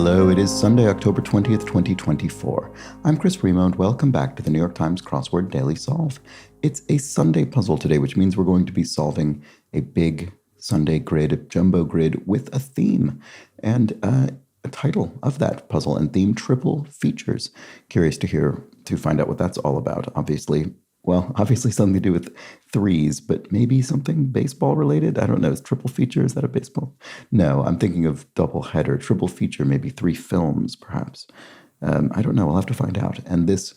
Hello, it is Sunday, October 20th, 2024. I'm Chris Remo, and welcome back to the New York Times Crossword Daily Solve. It's a Sunday puzzle today, which means we're going to be solving a big Sunday grid, a jumbo grid with a theme and a title of that puzzle and theme, triple features. Curious to find out what that's all about. Obviously something to do with threes, but maybe something baseball related. I don't know. Is triple feature, is that a baseball? No, I'm thinking of double header. Triple feature, maybe three films, perhaps. I don't know. I'll have to find out. And this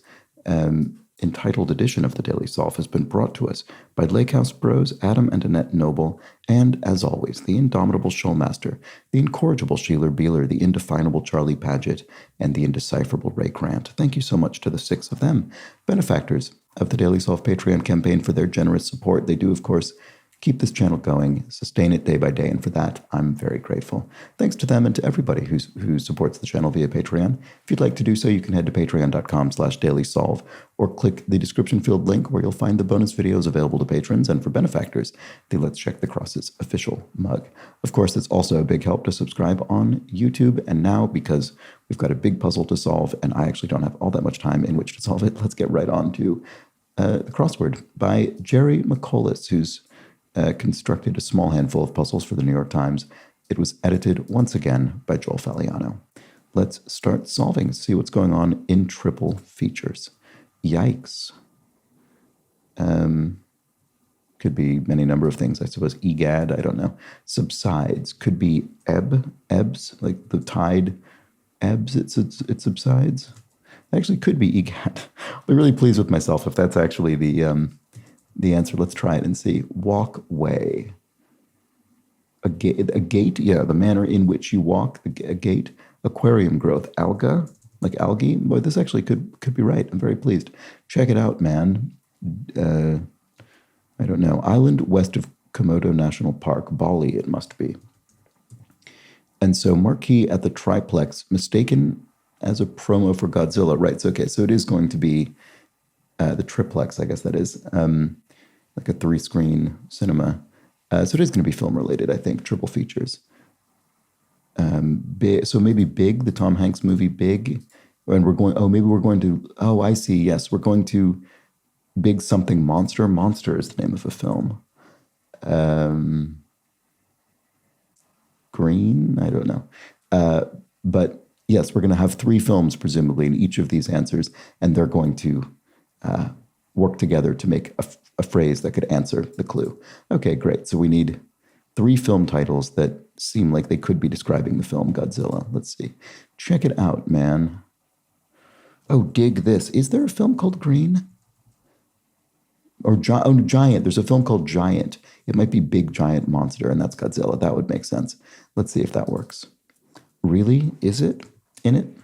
entitled edition of the Daily Solve has been brought to us by Lake House Bros, Adam and Annette Noble, and, as always, the indomitable Showmaster, the incorrigible Sheeler Beeler, the indefinable Charlie Paget, and the indecipherable Ray Grant. Thank you so much to the six of them, benefactors of the Daily Solve Patreon campaign, for their generous support. They do, of course, keep this channel going, sustain it day by day, and for that, I'm very grateful. Thanks to them and to everybody who supports the channel via Patreon. If you'd like to do so, you can head to patreon.com/dailysolve or click the description field link where you'll find the bonus videos available to patrons, and for benefactors, the Let's Check the Crosses official mug. Of course, it's also a big help to subscribe on YouTube, and now, because we've got a big puzzle to solve, and I actually don't have all that much time in which to solve it, let's get right on to the crossword by Jerry McCollis, who's constructed a small handful of puzzles for the New York Times. It was edited once again by Joel Falliano. Let's start solving, see what's going on in triple features. Yikes. Could be any number of things, I suppose. Egad, I don't know. Subsides. Could be ebbs, like the tide ebbs, it subsides. Actually, could be egad. I'm really pleased with myself if that's actually the answer. Let's try it and see. Walkway. A gate, yeah, the manner in which you walk, a gate. Aquarium growth, alga, like algae. Boy, this actually could be right. I'm very pleased. Check it out, man. I don't know. Island west of Komodo National Park, Bali, it must be. And so marquee at the triplex, mistaken as a promo for Godzilla. Right, so okay, so it is going to be the triplex, I guess that is. Like a 3-screen cinema. So it is going to be film related, I think, triple features. So maybe Big, the Tom Hanks movie Big. And I see, yes, we're going to Big something Monster. Monster is the name of a film. Green, I don't know. But yes, we're going to have 3 films, presumably, in each of these answers, and they're going to work together to make a phrase that could answer the clue. Okay, great. So we need 3 film titles that seem like they could be describing the film Godzilla. Let's see. Check it out, man. Oh, dig this. Is there a film called Green? Or Giant. There's a film called Giant. It might be Big Giant Monster, and that's Godzilla. That would make sense. Let's see if that works. Really? Is it in it?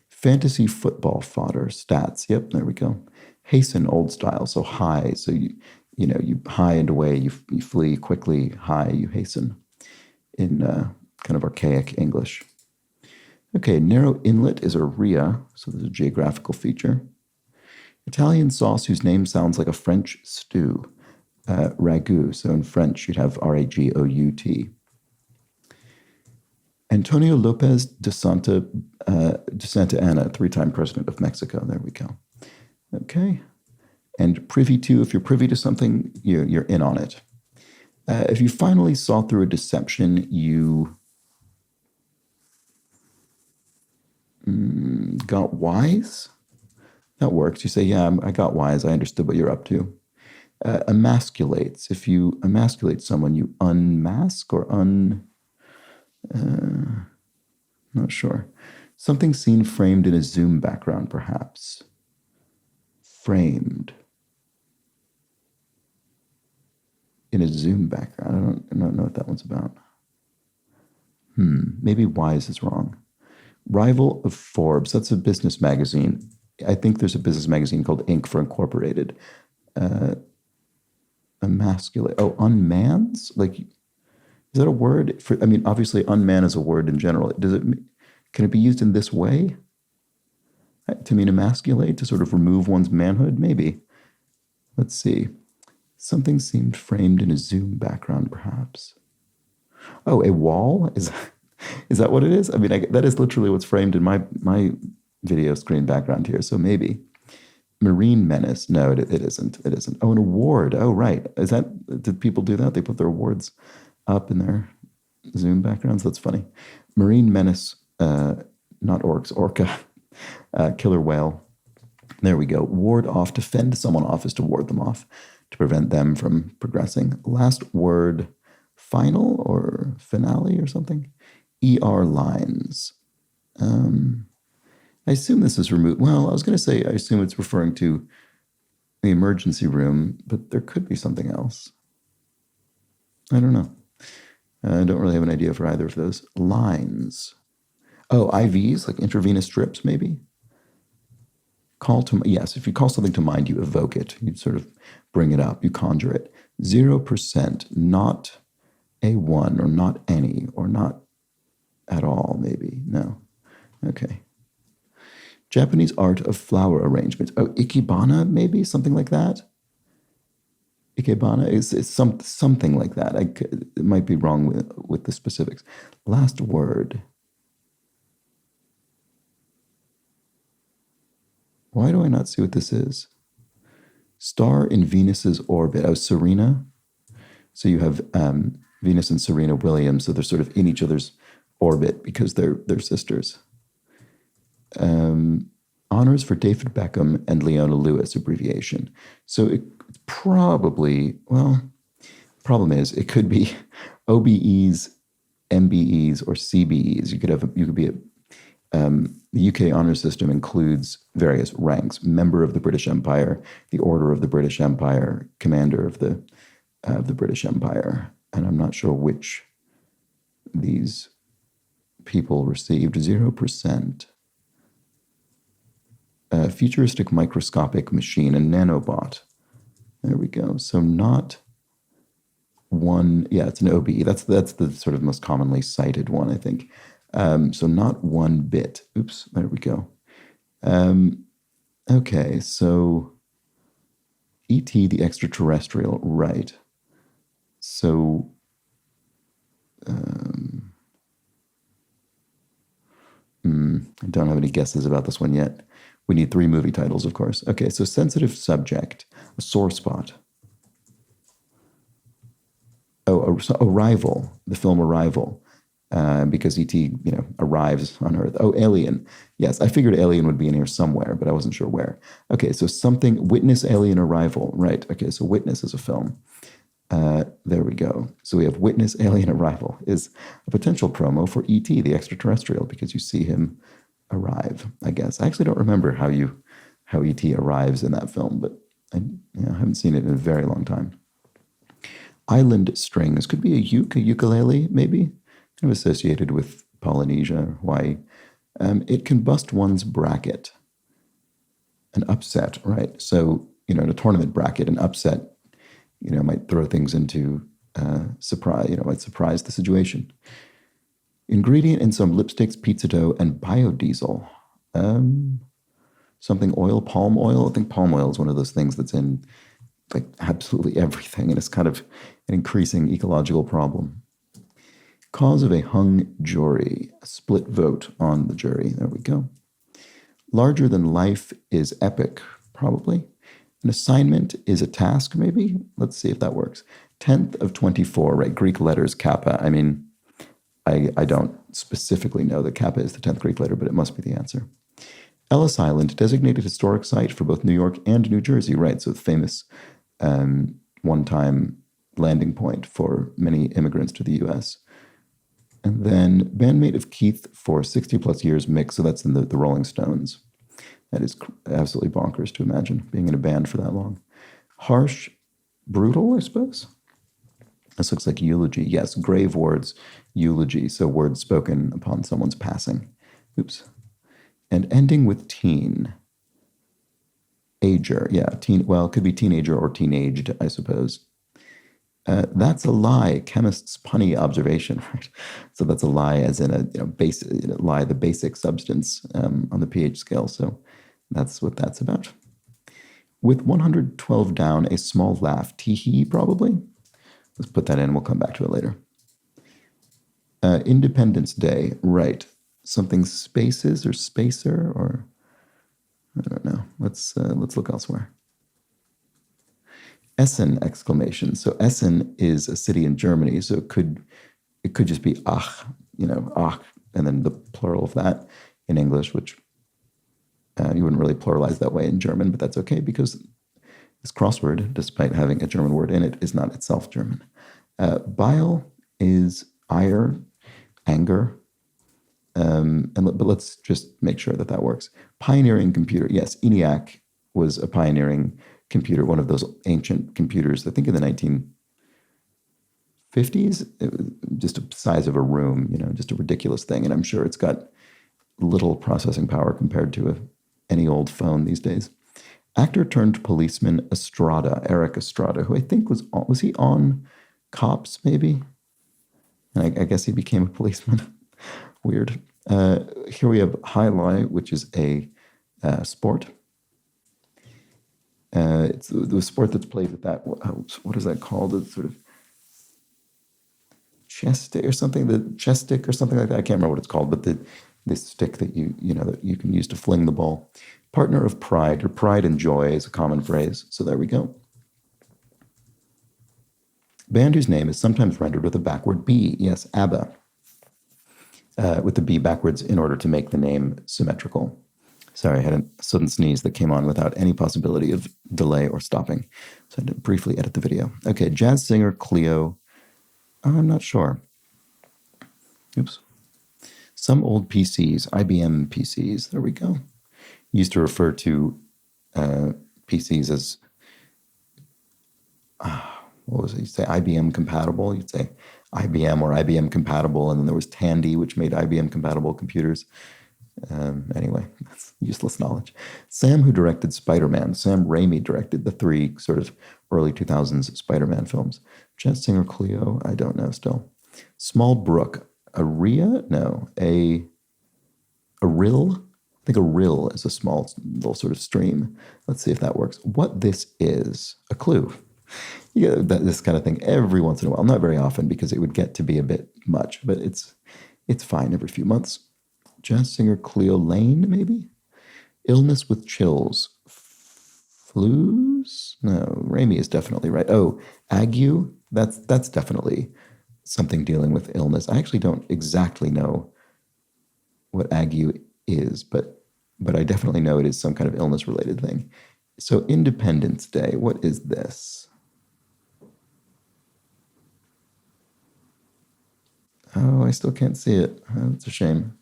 Fantasy football fodder. Stats. Yep, there we go. Hasten, old style, so high. So you high and away, you flee quickly, high, you hasten in kind of archaic English. Okay, narrow inlet is a ria, so there's a geographical feature. Italian sauce whose name sounds like a French stew. Ragout, so in French you'd have R-A-G-O-U-T. Antonio Lopez de Santa Anna, 3-time president of Mexico. There we go. Okay. And privy to, if you're privy to something, you're in on it. If you finally saw through a deception, you got wise? That works. You say, yeah, I got wise. I understood what you're up to. Emasculates. If you emasculate someone, you unmask or not sure. Something seen framed in a Zoom background, perhaps. Framed in a Zoom background. I don't know what that one's about. Maybe wise is wrong. Rival of Forbes. That's a business magazine. I think there's a business magazine called Inc. for Incorporated. Emasculate. Oh, unmans? Like, is that a word? Obviously, unman is a word in general. Can it be used in this way? To mean emasculate, to sort of remove one's manhood, maybe. Let's see. Something seemed framed in a Zoom background, perhaps. Oh, a wall? Is that what it is? I mean, that is literally what's framed in my video screen background here. So maybe Marine Menace. No, it isn't. It isn't. Oh, an award. Oh, right. Did people do that? They put their awards up in their Zoom backgrounds. That's funny. Marine Menace. Not orcs. Orca. Killer whale. There we go. Ward off. To fend someone off is to ward them off, to prevent them from progressing. Last word. Final or finale or something. ER lines. I assume this is removed. Well, I was going to say I assume it's referring to the emergency room, but there could be something else. I don't know. I don't really have an idea for either of those. Lines. Oh, IVs, like intravenous strips, maybe? Yes, if you call something to mind, you evoke it. You sort of bring it up. You conjure it. 0%, not a one, or not any, or not at all, maybe. No. Okay. Japanese art of flower arrangement. Oh, ikebana, maybe? Something like that? Ikebana is something like that. It might be wrong with the specifics. Last word. Why do I not see what this is? Star in Venus's orbit. Oh, Serena. So you have Venus and Serena Williams, so they're sort of in each other's orbit because they're sisters. Honors for David Beckham and Leona Lewis, abbreviation. So it probably, well, problem is it could be OBEs, MBEs, or CBEs. You could be the UK honor system includes various ranks: member of the British Empire, the Order of the British Empire, commander of the British Empire, and I'm not sure which these people received. 0%. Futuristic microscopic machine, a nanobot. There we go. So not one. Yeah, it's an OBE. That's the sort of most commonly cited one, I think. So not 1 bit. Oops, there we go. Okay, so E.T. the extraterrestrial, right. So I don't have any guesses about this one yet. We need 3 movie titles, of course. Okay, so sensitive subject, a sore spot. Oh, Arrival, the film Arrival. Because E.T., arrives on Earth. Oh, Alien. Yes, I figured Alien would be in here somewhere, but I wasn't sure where. Okay, so something, Witness, Alien, Arrival. Right, okay, so Witness is a film. There we go. So we have Witness, Alien, Arrival is a potential promo for E.T., the extraterrestrial, because you see him arrive, I guess. I actually don't remember how E.T. arrives in that film, but I haven't seen it in a very long time. Island strings. Could be a ukulele, maybe? Kind of associated with Polynesia, Hawaii. It can bust one's bracket. An upset, right? So, in a tournament bracket, an upset, might throw things into surprise, might surprise the situation. Ingredient in some lipsticks, pizza dough, and biodiesel. Something oil, palm oil. I think palm oil is one of those things that's in like absolutely everything, and it's kind of an increasing ecological problem. Cause of a hung jury, a split vote on the jury. There we go. Larger than life is epic, probably. An assignment is a task, maybe? Let's see if that works. 10th of 24, right? Greek letters, kappa. I mean, I don't specifically know that kappa is the 10th Greek letter, but it must be the answer. Ellis Island, designated historic site for both New York and New Jersey, right? So the famous one-time landing point for many immigrants to the U.S. And then bandmate of Keith for 60 plus years mix. So that's in the Rolling Stones. That is absolutely bonkers to imagine being in a band for that long. Harsh, brutal, I suppose. This looks like eulogy. Yes, grave words, eulogy. So words spoken upon someone's passing. Oops. And ending with teen. Ager. Yeah, teen. Well, it could be teenager or teenaged, I suppose. That's a lie. Chemist's punny observation, right? So that's a lie, as in a lie, the basic substance on the pH scale. So that's what that's about. With 112 down, a small laugh. Tee-hee, probably. Let's put that in. We'll come back to it later. Independence Day, right. Something spaces or spacer or I don't know. Let's look elsewhere. Essen exclamation. So Essen is a city in Germany, so it could just be ach, ach, and then the plural of that in English, which you wouldn't really pluralize that way in German, but that's okay because this crossword, despite having a German word in it, is not itself German. Bile is ire, anger, but let's just make sure that works. Pioneering computer. Yes, ENIAC was a pioneering computer, one of those ancient computers, I think in the 1950s. It was just the size of a room, just a ridiculous thing. And I'm sure it's got little processing power compared to any old phone these days. Actor turned policeman Estrada, Eric Estrada, who I think was he on Cops, maybe? And I guess he became a policeman. Weird. Here we have highlight, which is a sport. It's the sport that's played with that. What is that called? It's sort of chess stick or something. The chess stick or something like that. I can't remember what it's called, but this stick that that you can use to fling the ball. Partner of pride, or pride and joy is a common phrase. So there we go. Band whose name is sometimes rendered with a backward B. Yes, ABBA. With the B backwards in order to make the name symmetrical. Sorry, I had a sudden sneeze that came on without any possibility of delay or stopping. So I had to briefly edit the video. Okay, jazz singer Cleo. I'm not sure. Oops. Some old PCs, IBM PCs. There we go. Used to refer to PCs as, what was it? You'd say IBM compatible. You'd say IBM or IBM compatible. And then there was Tandy, which made IBM compatible computers. Anyway, that's useless knowledge. Sam, who directed Spider-Man. Sam Raimi directed the 3 sort of early 2000s Spider-Man films. Jazz singer Cleo, I don't know still. Small brook. A Rhea? No. A rill? I think a rill is a small little sort of stream. Let's see if that works. What this is. A clue. You get this kind of thing every once in a while. Not very often because it would get to be a bit much, but it's fine every few months. Jazz singer Cleo Lane, maybe? Illness with chills. Flus? No, Raimi is definitely right. Oh, ague? That's definitely something dealing with illness. I actually don't exactly know what ague is, but I definitely know it is some kind of illness-related thing. So Independence Day, what is this? Oh, I still can't see it. Oh, that's a shame.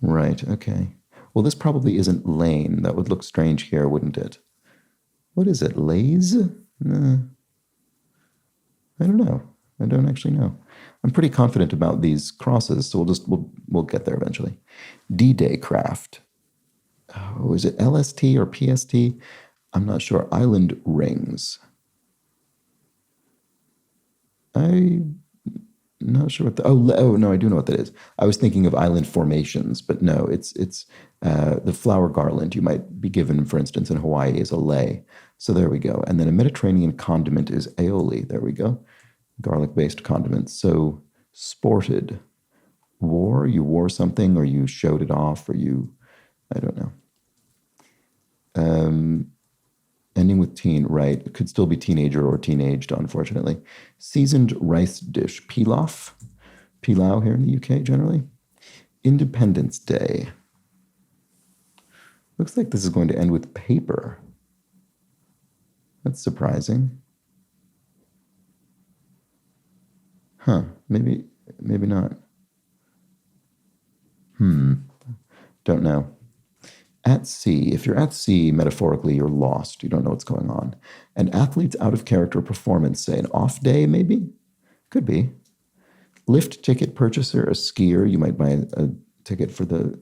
Right, okay. Well, this probably isn't lane. That would look strange here, wouldn't it? What is it, lays? I don't know. I don't actually know. I'm pretty confident about these crosses, so we'll get there eventually. D-Day craft. Oh, is it LST or PST? I'm not sure. Island rings. I'm not sure what the... Oh, no, I do know what that is. I was thinking of island formations, but no, it's the flower garland you might be given, for instance, in Hawaii is a lei. So there we go. And then a Mediterranean condiment is aioli. There we go. Garlic-based condiments. So sported. Wore, you wore something or you showed it off or you... I don't know. Ending with teen, right. It could still be teenager or teenaged, unfortunately. Seasoned rice dish. Pilaf. Pilau here in the UK, generally. Independence Day. Looks like this is going to end with paper. That's surprising. Huh. Maybe not. Don't know. At sea. If you're at sea, metaphorically, you're lost. You don't know what's going on. An athlete's out-of-character performance, say an off day, maybe? Could be. Lift ticket purchaser, a skier. You might buy a ticket for the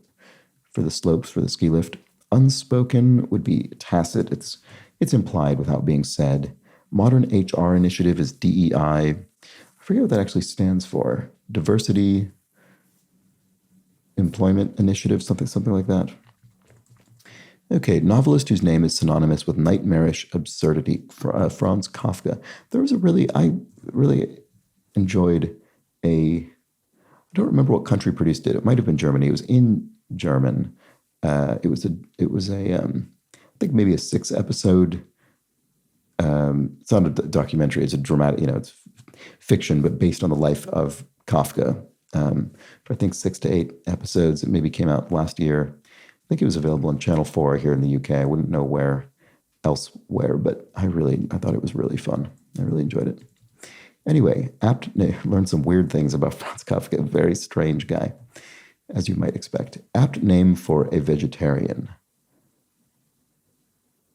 slopes, for the ski lift. Unspoken would be tacit. It's implied without being said. Modern HR initiative is DEI. I forget what that actually stands for. Diversity Employment Initiative, something like that. Okay, novelist whose name is synonymous with nightmarish absurdity, Franz Kafka. I really enjoyed a I don't remember what country produced it. It might have been Germany. It was in German. It was a I think maybe a 6 episode. It's not a documentary. It's a dramatic. It's fiction, but based on the life of Kafka. For I think 6 to 8 episodes. It maybe came out last year. I think it was available on Channel 4 here in the UK. I wouldn't know where elsewhere, but I thought it was really fun. I really enjoyed it. Anyway, learned some weird things about Franz Kafka, a very strange guy, as you might expect. Apt name for a vegetarian.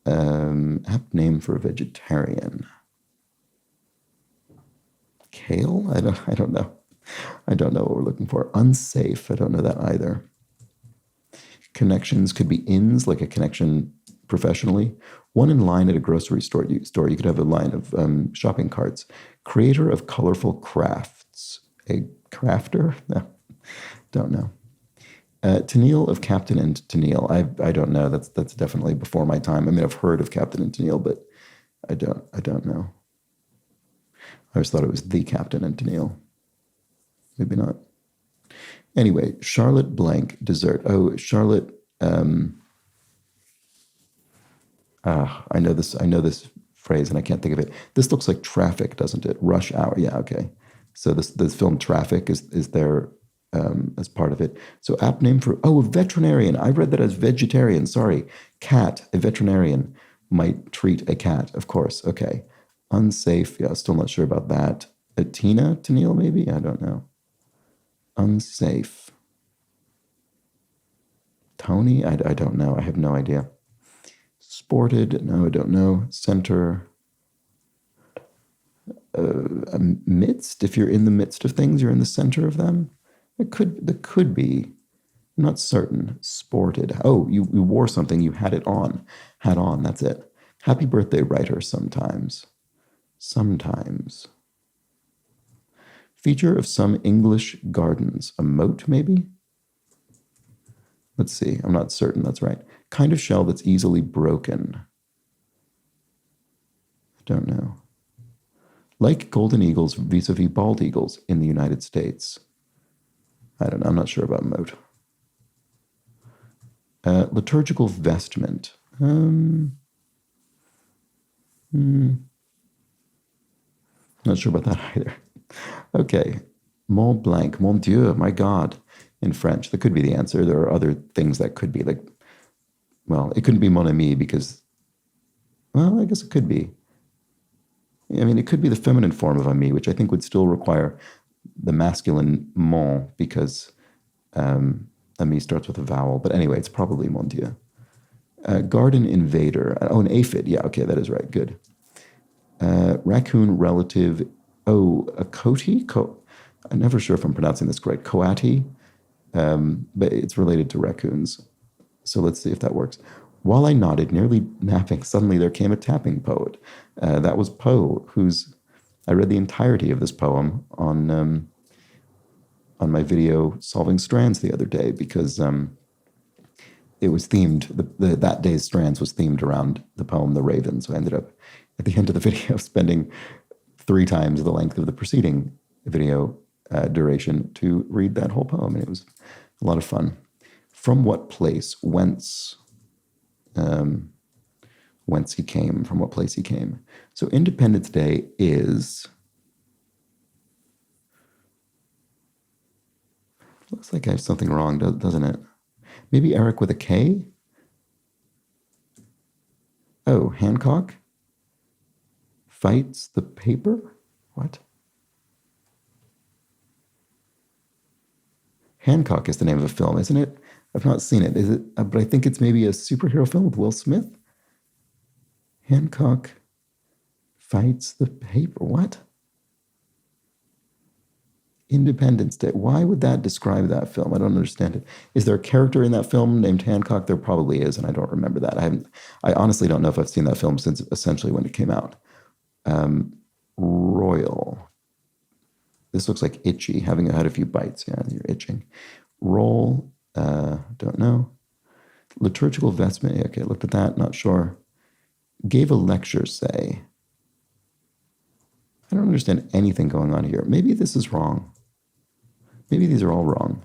Apt name for a vegetarian. Kale? I don't know. I don't know what we're looking for. Unsafe. I don't know that either. Connections could be ins, like a connection professionally. One in line at a grocery store. You could have a line of shopping carts. Creator of colorful crafts. A crafter? No, don't know. Tennille of Captain and Tennille. I don't know. That's definitely before my time. I mean, I've heard of Captain and Tennille, but I don't know. I always thought it was the Captain and Tennille. Maybe not. Anyway, Charlotte blank dessert. Oh, Charlotte. I know this phrase and I can't think of it. This looks like Traffic, doesn't it? Rush Hour. Yeah, okay. So this film Traffic is there as part of it. So apt name for a veterinarian. I read that as vegetarian. Sorry, cat. A veterinarian might treat a cat. Of course. Okay. Unsafe. Yeah, still not sure about that. Tina Tennille, maybe. I don't know. Unsafe. Tony. I don't know. I have no idea. Sported. No, I don't know. Center. Midst. If you're in the midst of things, you're in the center of them. That could be. I'm not certain. Sported. Oh, you wore something. You had it on. Had on. That's it. Happy birthday, writer. Sometimes. Feature of some English gardens. A moat, maybe? Let's see. I'm not certain. That's right. Kind of shell that's easily broken. I don't know. Like golden eagles vis-a-vis bald eagles in the United States. I don't know. I'm not sure about moat. Liturgical vestment. Not sure about that either. Okay. Mont Blanc. Mon Dieu. My God. In French. That could be the answer. There are other things that could be like, well, it couldn't be mon ami because, well, I guess it could be. I mean, it could be the feminine form of ami, which I think would still require the masculine mon because ami starts with a vowel. But anyway, it's probably mon Dieu. Garden invader. Oh, an aphid. Yeah, okay, that is right. Good. Raccoon relative. Oh, a coati? I'm never sure if I'm pronouncing this correct. Coati. But it's related to raccoons. So let's see if that works. While I nodded, nearly napping, suddenly there came a tapping poet. That was Poe, I read the entirety of this poem on my video Solving Strands the other day because it was themed, that day's Strands was themed around the poem The Raven. So I ended up at the end of the video spending 3 times the length of the preceding video duration to read that whole poem. And it was a lot of fun. From what place, whence he came, from what place he came. So Independence Day is, looks like I have something wrong, doesn't it? Maybe Eric with a K? Oh, Hancock? Fights the paper? What? Hancock is the name of a film, isn't it? I've not seen it. Is it? But I think it's maybe a superhero film with Will Smith. Hancock fights the paper. What? Independence Day. Why would that describe that film? I don't understand it. Is there a character in that film named Hancock? There probably is, and I don't remember that. I honestly don't know if I've seen that film since essentially when it came out. Royal. This looks like itchy, having had a few bites. Yeah, you're itching. Roll. Don't know. Liturgical vestment. Okay, looked at that. Not sure. Gave a lecture, say. I don't understand anything going on here. Maybe this is wrong. Maybe these are all wrong.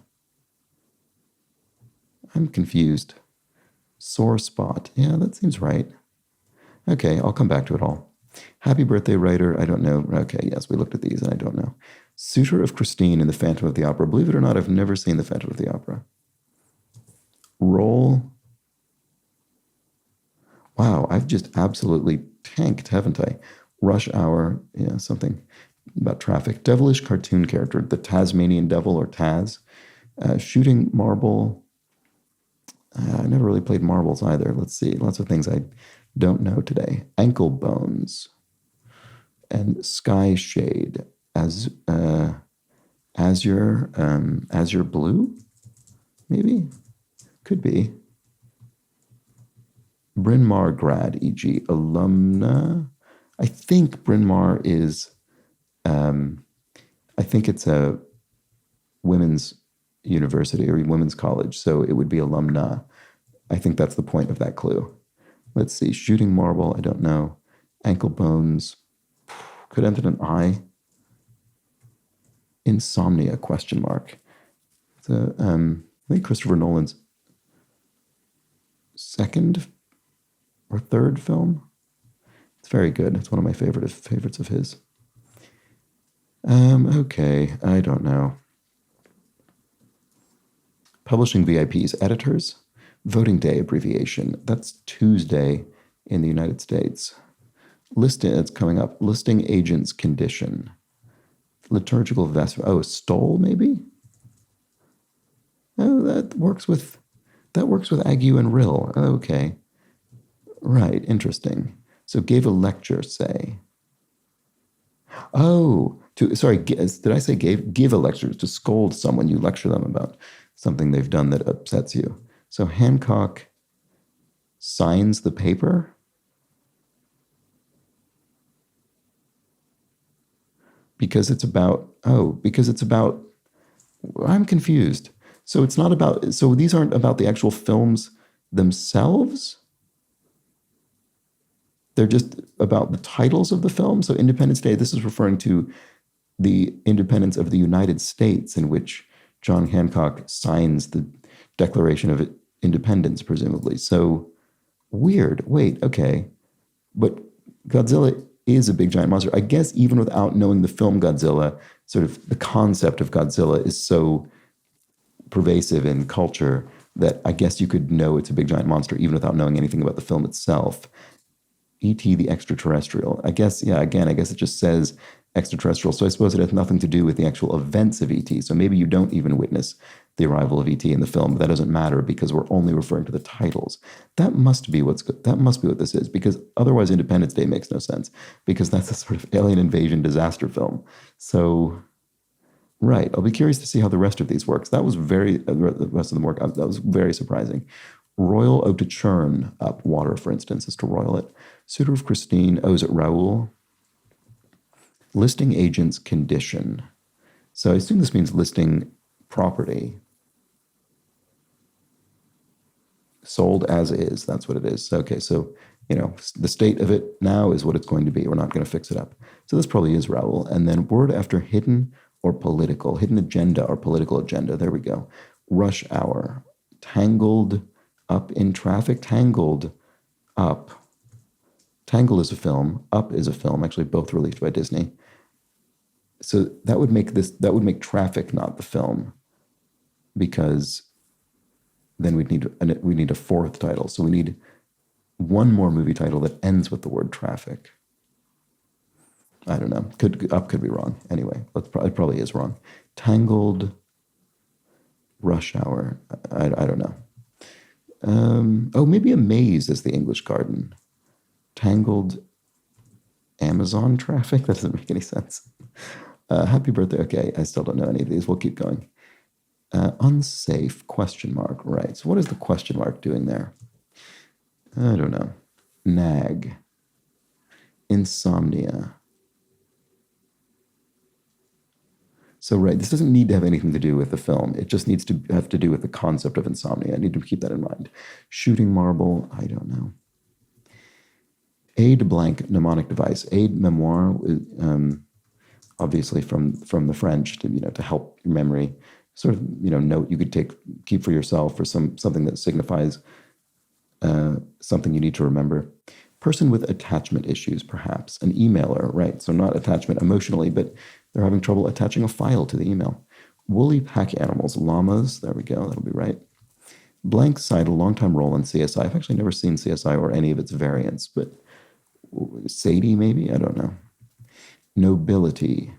I'm confused. Sore spot. Yeah, that seems right. Okay, I'll come back to it all. Happy birthday, writer. I don't know. Okay, yes, we looked at these and I don't know. Suitor of Christine in The Phantom of the Opera. Believe it or not, I've never seen The Phantom of the Opera. Roll. Wow, I've just absolutely tanked, haven't I? Rush Hour. Yeah, something about traffic. Devilish cartoon character. The Tasmanian Devil or Taz. Shooting marble. I never really played marbles either. Let's see. Lots of things I don't know today. Ankle bones and sky shade. Azure blue, maybe, could be. Bryn Mawr grad, e.g., alumna. I think Bryn Mawr is. I think it's a women's university or women's college, so it would be alumna. I think that's the point of that clue. Let's see. Shooting marble, I don't know. Ankle bones, could end in an I. Insomnia, question mark. So, I think Christopher Nolan's second or third film. It's very good. It's one of my favorites of his. Okay, I don't know. Publishing VIPs, editors, voting day abbreviation. That's Tuesday in the United States. Listing, it's coming up. Listing agent's condition. Liturgical vestment. Oh, stole maybe? Oh, that works with ague and rill. Okay. Right, interesting. So gave a lecture, say. Oh, did I say give a lecture? To scold someone, you lecture them about something they've done that upsets you. So Hancock signs the paper? Because it's about, I'm confused. So it's not about, so these aren't about the actual films themselves? They're just about the titles of the film. So Independence Day, this is referring to the independence of the United States, in which John Hancock signs the Declaration of Independence, presumably. So weird. Wait, okay. But Godzilla is a big giant monster. I guess even without knowing the film Godzilla, sort of the concept of Godzilla is so pervasive in culture that I guess you could know it's a big giant monster even without knowing anything about the film itself. E.T. the Extraterrestrial. I guess it just says extraterrestrial. So I suppose it has nothing to do with the actual events of E.T. So maybe you don't even witness the arrival of E.T. in the film, but that doesn't matter because we're only referring to the titles. That must be what this is, because otherwise Independence Day makes no sense, because that's a sort of alien invasion disaster film. So, right. I'll be curious to see how the rest of these works. That was the rest of them work. That was very surprising. Royal, to churn up water, for instance, is to roil it. Suitor of Christine, is it Raoul? Listing agent's condition. So I assume this means listing property. Sold as is, that's what it is. Okay, so, the state of it now is what it's going to be. We're not going to fix it up. So this probably is Raoul. And then word after hidden or political, hidden agenda or political agenda. There we go. Rush hour. Tangled up in traffic. Tangled up. Tangled is a film. Up is a film, actually both released by Disney. So that would make Traffic not the film, because then we need a fourth title. So we need one more movie title that ends with the word traffic. I don't know. Could be wrong. Anyway, it probably is wrong. Tangled rush hour. I don't know. Maybe a maze is the English garden. Tangled Amazon traffic? That doesn't make any sense. Happy birthday. Okay, I still don't know any of these. We'll keep going. Unsafe, question mark. Right, so what is the question mark doing there? I don't know. Nag. Insomnia. So, right, this doesn't need to have anything to do with the film. It just needs to have to do with the concept of insomnia. I need to keep that in mind. Shooting marble, I don't know. Aid blank mnemonic device. Aid memoir, obviously from the French to help your memory. sort of, note you could keep for yourself, or something that signifies something you need to remember. Person with attachment issues, perhaps. An emailer, right? So not attachment emotionally, but they're having trouble attaching a file to the email. Woolly pack animals, llamas. There we go. That'll be right. Blank side, a long-time role in CSI. I've actually never seen CSI or any of its variants, but Sadie, maybe? I don't know. Nobility.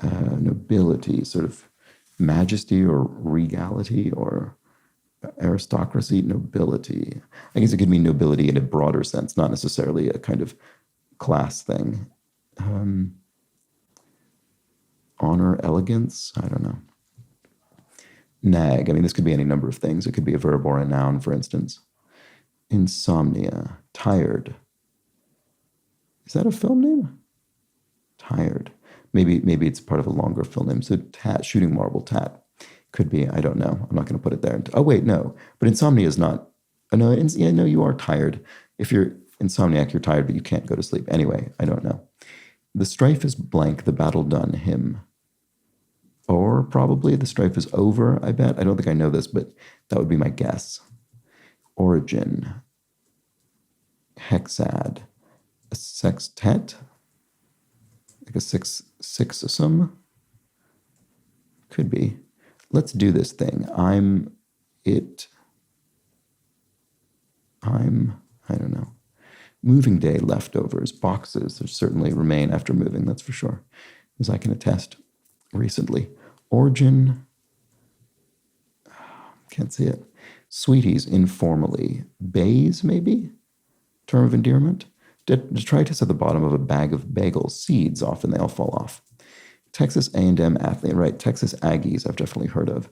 Nobility, sort of majesty or regality or aristocracy, nobility. I guess it could mean nobility in a broader sense, not necessarily a kind of class thing. Honor, elegance, I don't know. Nag, I mean, this could be any number of things. It could be a verb or a noun, for instance. Insomnia, tired. Is that a film name? Tired. Maybe it's part of a longer film name. So shooting marble, tat. Could be, I don't know. I'm not going to put it there. Oh, wait, no. But insomnia is not. Oh, no, you are tired. If you're insomniac, you're tired, but you can't go to sleep. Anyway, I don't know. The strife is blank, the battle done, him. Or probably the strife is over, I bet. I don't think I know this, but that would be my guess. Origin. Hexad. A sextet? Like a sixsome? Could be. Let's do this thing. I don't know. Moving day leftovers, boxes, there certainly remain after moving, that's for sure, as I can attest recently. Origin, can't see it. Sweeties, informally. Bays, maybe? Term of endearment. Detritus at the bottom of a bag of bagels. Seeds, often they all fall off. Texas A&M athlete, right? Texas Aggies, I've definitely heard of.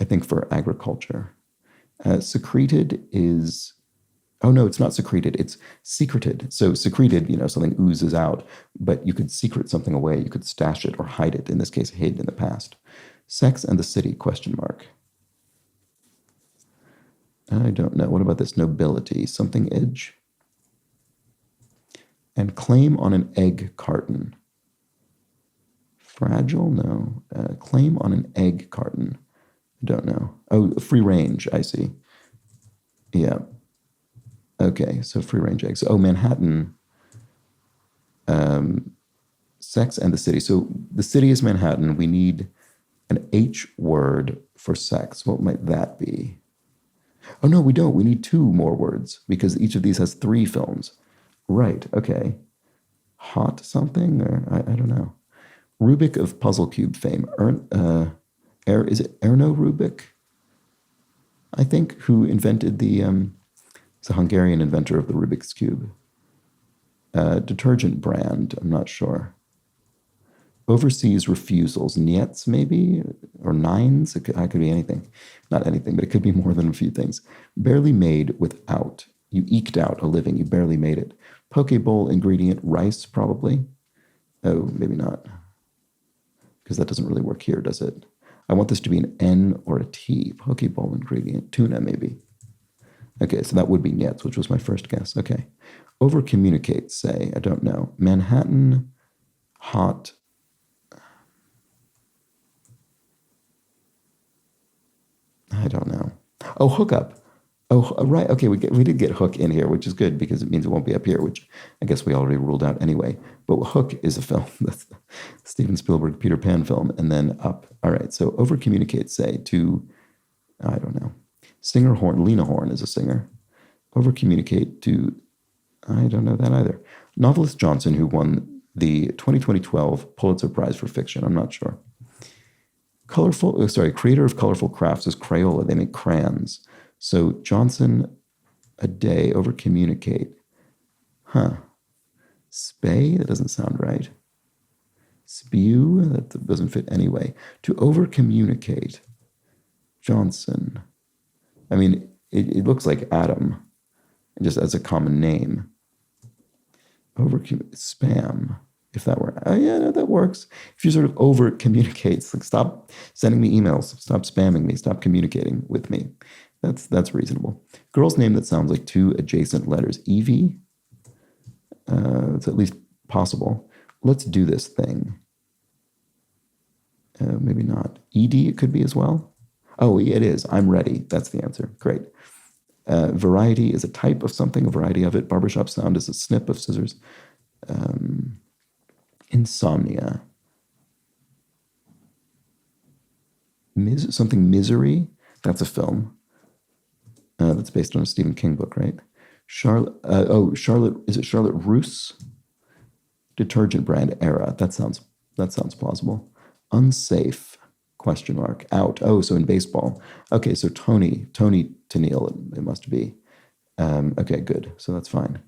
I think for agriculture. Secreted is, oh no, it's not secreted, it's secreted. So secreted, something oozes out, but you could secret something away, you could stash it or hide it, in this case, hid in the past. Sex and the City, question mark. I don't know. What about this? Nobility, something edge? And claim on an egg carton. Fragile? No. Claim on an egg carton. I don't know. Oh, free range, I see. Yeah. Okay, so free range eggs. Oh, Manhattan. Sex and the City. So the city is Manhattan. We need an H word for sex. What might that be? Oh, no, we don't. We need 2 more words because each of these has 3 films. Right, okay. Hot something? Or I don't know. Rubik of Puzzle Cube fame. Is it Erno Rubik? I think, who invented it's a Hungarian inventor of the Rubik's Cube. Detergent brand, I'm not sure. Overseas refusals. Niets, maybe? Or nines? It could be anything. Not anything, but it could be more than a few things. Barely made without. You eked out a living. You barely made it. Poke bowl ingredient, rice, probably. Oh, maybe not. Because that doesn't really work here, does it? I want this to be an N or a T. Poke bowl ingredient. Tuna, maybe. Okay, so that would be Niets, which was my first guess. Okay. Over communicate, say. I don't know. Manhattan, hot. I don't know. Oh, hookup. Oh, right. Okay, we did get hook in here, which is good because it means it won't be up here, which I guess we already ruled out anyway. But Hook is a film. That's the Steven Spielberg Peter Pan film. And then up. All right, so over communicate, say, to, I don't know. Singer Horn. Lena Horne is a singer. Over communicate to, I don't know that either. Novelist Johnson, who won the 2012 Pulitzer Prize for Fiction. I'm not sure. Creator of colorful crafts is Crayola. They make crayons. So Johnson, a day, over communicate. Huh. Spay? That doesn't sound right. Spew? That doesn't fit anyway. To over communicate. Johnson. I mean, it looks like Adam, just as a common name. Spam, if that were, oh yeah, no, that works. If you sort of over communicate, like stop sending me emails, stop spamming me, stop communicating with me. That's reasonable. Girl's name that sounds like 2 adjacent letters. Evie? It's at least possible. Let's do this thing. Maybe not. ED it could be as well. Oh, it is. I'm ready. That's the answer. Great. Variety is a type of something, a variety of it. Barbershop sound is a snip of scissors. Insomnia. Something misery. That's a film. That's based on a Stephen King book, right? Charlotte. Is it Charlotte Russe? Detergent brand era. That sounds plausible. Unsafe. Question mark. Out. Oh, so in baseball. Okay, so Tony Tennille, it must be. Okay, good. So that's fine.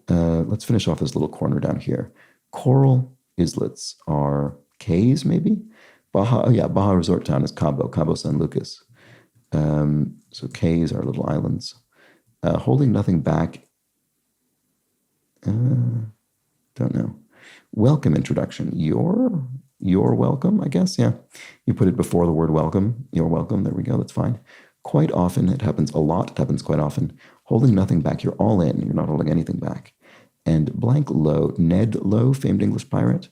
Let's finish off this little corner down here. Coral islets are cays, maybe? Baja resort town is Cabo San Lucas. So cays are little islands. Holding nothing back. Don't know. Welcome introduction. You're welcome, I guess. Yeah. You put it before the word welcome. You're welcome. There we go. That's fine. Quite often. It happens a lot. It happens quite often. Holding nothing back. You're all in. You're not holding anything back. And blank Lowe. Ned Lowe, famed English pirate.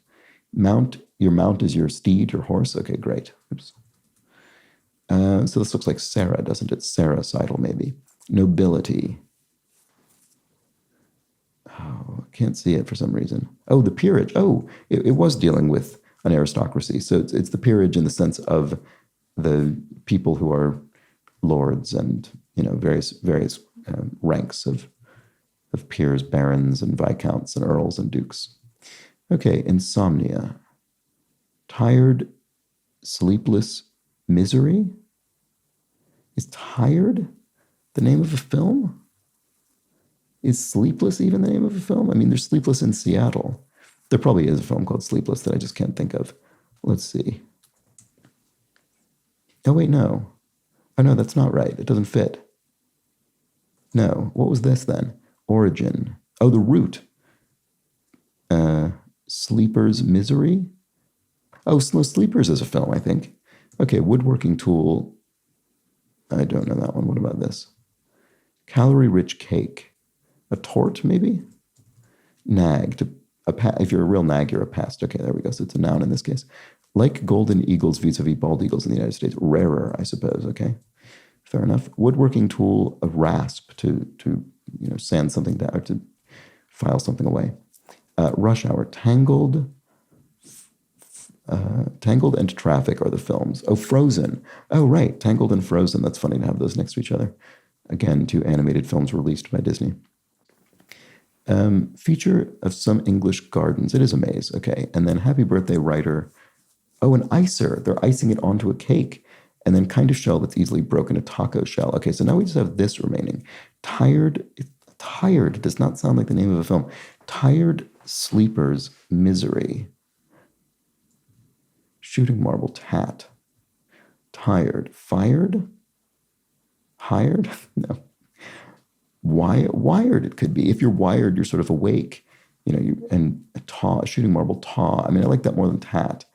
Your mount is your steed, your horse. Okay, great. Oops. So this looks like Sarah, doesn't it? Sarah-cidal, maybe. Nobility. Oh, I can't see it for some reason. Oh, the peerage. Oh, it was dealing with an aristocracy. So it's the peerage in the sense of the people who are lords and, various ranks of peers, barons and viscounts and earls and dukes. Okay, insomnia. Tired, sleepless, misery? Is Tired the name of a film? Is Sleepless even the name of a film? I mean, there's Sleepless in Seattle. There probably is a film called Sleepless that I just can't think of. Let's see. Oh, wait, no. Oh, no, that's not right. It doesn't fit. No. What was this then? Origin. Oh, The Root. Sleeper's Misery? Oh, Sleepers is a film, I think. Okay, woodworking tool. I don't know that one. What about this? Calorie-rich cake. A tort, maybe? Nag. If you're a real nag, you're a pest. Okay, there we go. So it's a noun in this case. Like golden eagles vis-a-vis bald eagles in the United States. Rarer, I suppose. Okay, fair enough. Woodworking tool, a rasp to sand something down, or to file something away. Rush Hour. Tangled and Traffic are the films. Oh, Frozen. Oh, right. Tangled and Frozen. That's funny to have those next to each other. Again, two animated films released by Disney. Feature of some English gardens. It is a maze. Okay. And then Happy Birthday Writer. Oh, an icer. They're icing it onto a cake. And then kind of shell that's easily broken, a taco shell. Okay, so now we just have this remaining. Tired does not sound like the name of a film. Tired Sleeper's Misery. Shooting marble, tat. Tired. Fired? Hired? No. Wired it could be. If you're wired, you're sort of awake. And a shooting marble, taw. I mean, I like that more than tat.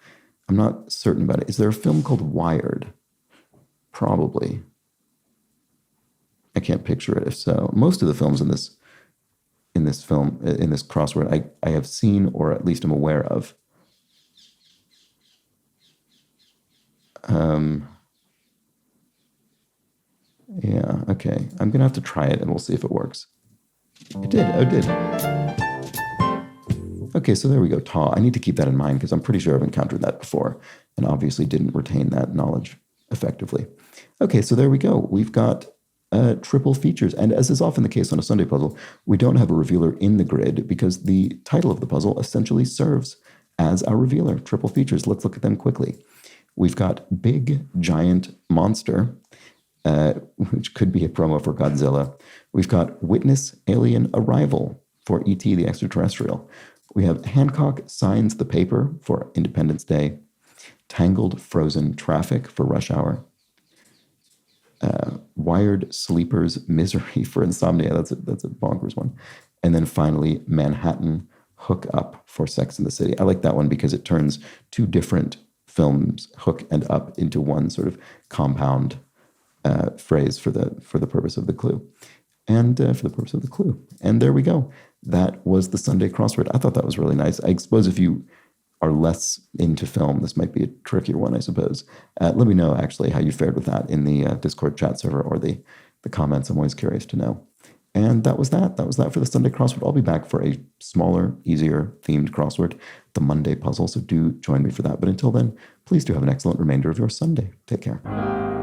I'm not certain about it. Is there a film called Wired? Probably. I can't picture it if so. Most of the films in this crossword, I have seen or at least am aware of. Yeah, okay. I'm going to have to try it and we'll see if it works. It did. Oh, it did. Okay, so there we go. Taw. I need to keep that in mind because I'm pretty sure I've encountered that before and obviously didn't retain that knowledge effectively. Okay, so there we go. We've got triple features. And as is often the case on a Sunday puzzle, we don't have a revealer in the grid because the title of the puzzle essentially serves as our revealer. Triple features. Let's look at them quickly. We've got Big Giant Monster, which could be a promo for Godzilla. We've got Witness Alien Arrival for E.T. the Extraterrestrial. We have Hancock Signs the Paper for Independence Day. Tangled Frozen Traffic for Rush Hour. Wired Sleeper's Misery for Insomnia. That's a bonkers one. And then finally, Manhattan Hook Up for Sex and the City. I like that one because it turns two different films, hook and up, into one sort of compound phrase for the purpose of the clue. And And there we go. That was the Sunday crossword. I thought that was really nice. I suppose if you are less into film, this might be a trickier one, I suppose. Let me know, actually, how you fared with that in the Discord chat server or the comments. I'm always curious to know. And that was that. That was that for the Sunday crossword. I'll be back for a smaller, easier themed crossword, the Monday puzzle. So do join me for that. But until then, please do have an excellent remainder of your Sunday. Take care.